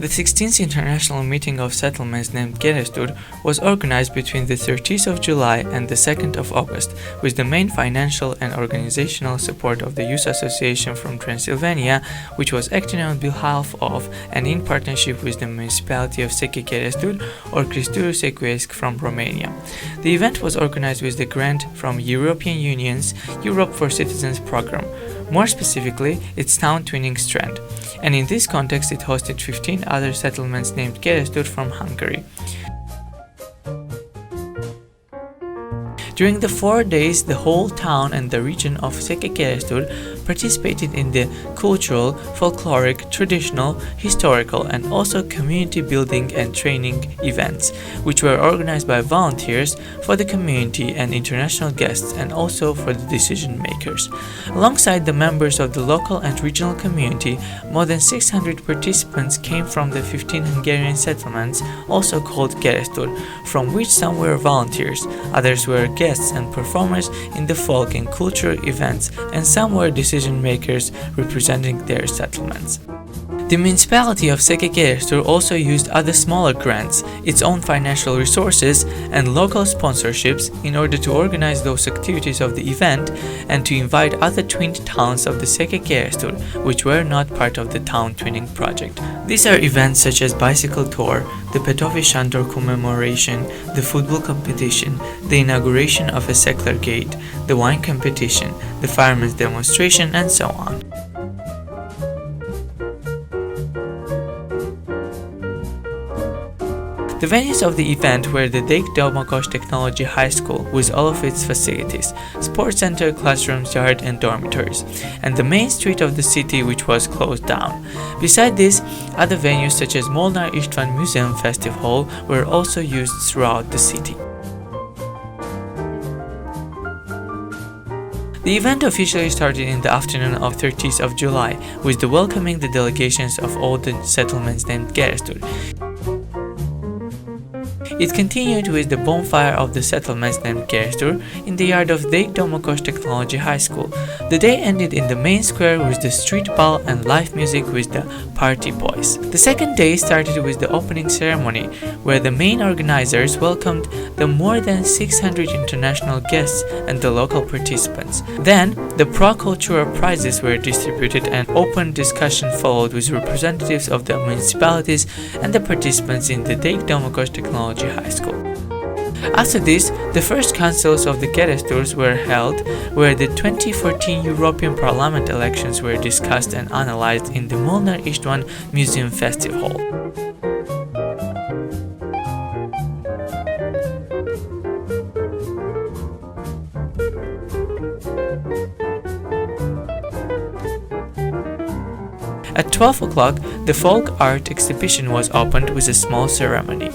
The 16th International Meeting of Settlements named Keresztúr was organized between the 30th of July and the 2nd of August, with the main financial and organizational support of the Youth Association from Transylvania, which was acting on behalf of and in partnership with the Municipality of SZÉKELYKERESZTÚR or Cristuru Secuiesc from Romania. The event was organized with the grant from European Union's Europe for Citizens program. More specifically, it's Town Twinning Strand, and in this context it hosted 15 other settlements named Keresztúr from Hungary. During the 4 days, the whole town and the region of Sékelykeresztúr participated in the cultural, folkloric, traditional, historical, and also community building and training events, which were organized by volunteers for the community and international guests and also for the decision makers. Alongside the members of the local and regional community, more than 600 participants came from the 15 Hungarian settlements, also called Keresztúr, from which some were volunteers, others were guests and performers in the folk and cultural events, and some were decision makers representing their settlements. The Municipality of SZÉKELYKERESZTÚR also used other smaller grants, its own financial resources, and local sponsorships in order to organize those activities of the event and to invite other twinned towns of the Sékelykeresztúr, which were not part of the Town Twinning project. These are events such as bicycle tour, the Petofi Sándor commemoration, the football competition, the inauguration of a secular gate, the wine competition, the firemen's demonstration, and so on. The venues of the event were the Dék Domokos Technology High School with all of its facilities, sports center, classrooms, yard and dormitories, and the main street of the city, which was closed down. Beside this, other venues such as Molnár István Museum Festival Hall were also used throughout the city. The event officially started in the afternoon of 30th of July with the welcoming the delegations of all the settlements named Keresztúr. It continued with the bonfire of the settlements named Keresztúr in the yard of Dék Domokos Technology High School. The day ended in the main square with the street ball and live music with the Party Boys. The second day started with the opening ceremony, where the main organizers welcomed the more than 600 international guests and the local participants. Then, the pro-cultural prizes were distributed and open discussion followed with representatives of the municipalities and the participants in the Dék Domokos Technology High School. After this, the first councils of the Keresztúrs were held, where the 2014 European Parliament elections were discussed and analyzed in the Molnár István Museum Festival Hall. At 12 o'clock, the folk art exhibition was opened with a small ceremony.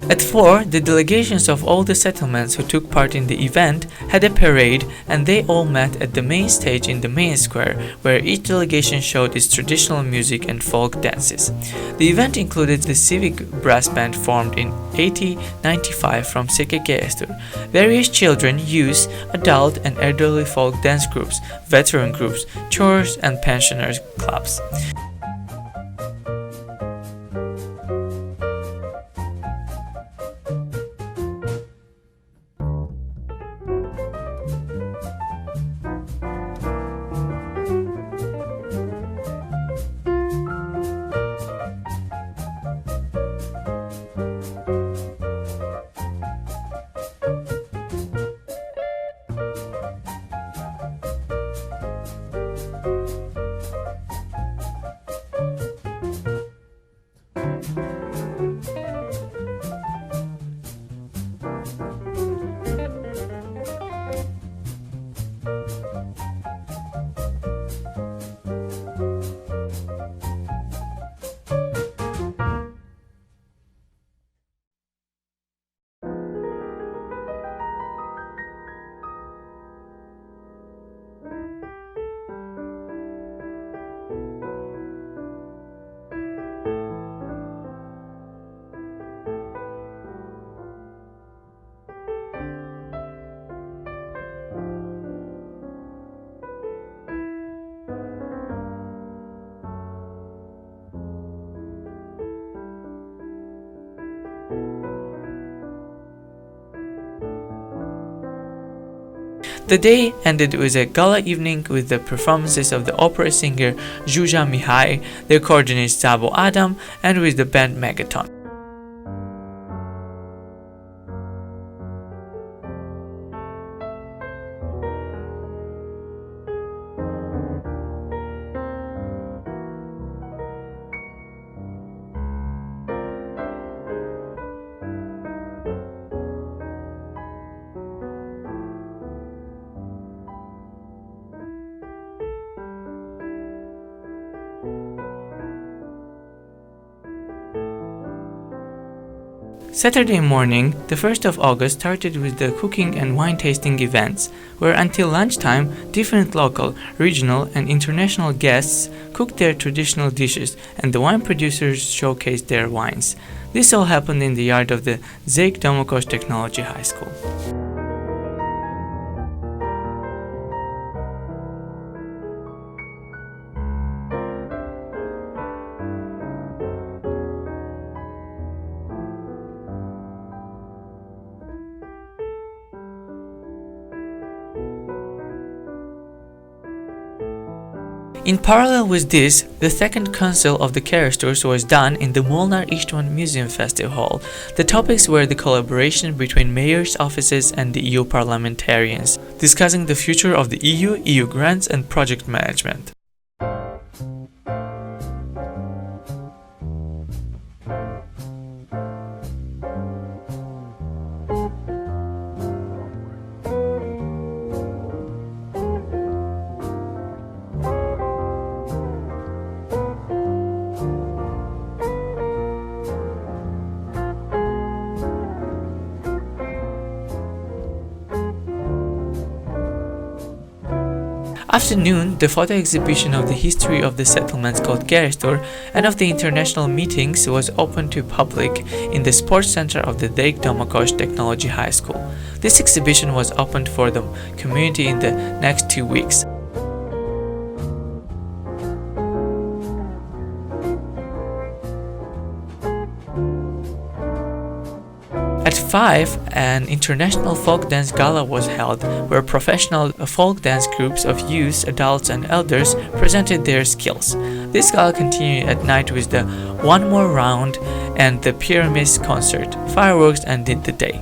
At 4, the delegations of all the settlements who took part in the event had a parade, and they all met at the main stage in the main square, where each delegation showed its traditional music and folk dances. The event included the civic brass band formed in 1895 from Sékelykeresztúr, various children, youth, adult and elderly folk dance groups, veteran groups, chores and pensioners clubs. The day ended with a gala evening with the performances of the opera singer Zsuzsa Mihai, the accordionist Szabo Adam, and with the band Megaton. Saturday morning, the 1st of August, started with the cooking and wine tasting events, where until lunchtime, different local, regional, and international guests cooked their traditional dishes and the wine producers showcased their wines. This all happened in the yard of the Zék Domokos Technology High School. In parallel with this, the second council of the Keresztúr was done in the Molnár István Museum Festival Hall. The topics were the collaboration between mayors' offices and the EU parliamentarians, discussing the future of the EU grants and project management. After noon, the photo exhibition of the history of the settlements called Keresztúr and of the international meetings was open to public in the sports center of the Zék Domokos Technology High School. This exhibition was opened for the community in the next 2 weeks. At 5, an international folk dance gala was held, where professional folk dance groups of youths, adults, and elders presented their skills. This gala continued at night with the One More Round and the Pyramids concert. Fireworks ended the day.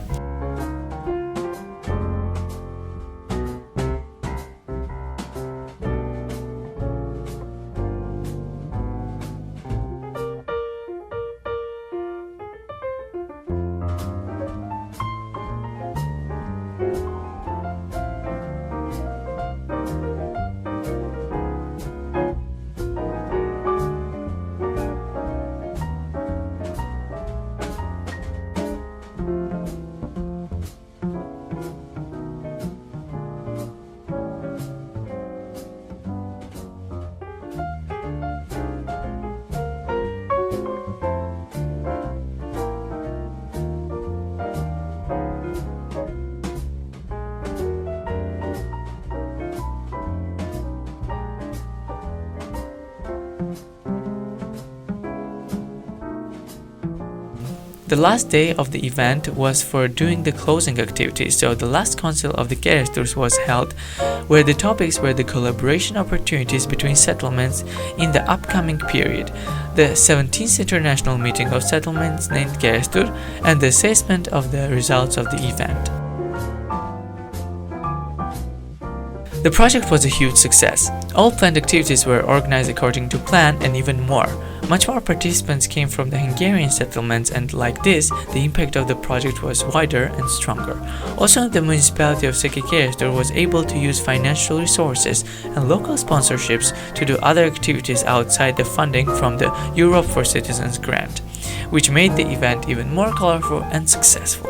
The last day of the event was for doing the closing activities, so the last council of the Keresztúr was held, where the topics were the collaboration opportunities between settlements in the upcoming period, the 17th International Meeting of Settlements named Keresztúr, and the assessment of the results of the event. The project was a huge success. All planned activities were organized according to plan and even more. Much more participants came from the Hungarian settlements, and like this, the impact of the project was wider and stronger. Also, the Municipality of SZÉKELYKERESZTÚR was able to use financial resources and local sponsorships to do other activities outside the funding from the Europe for Citizens grant, which made the event even more colorful and successful.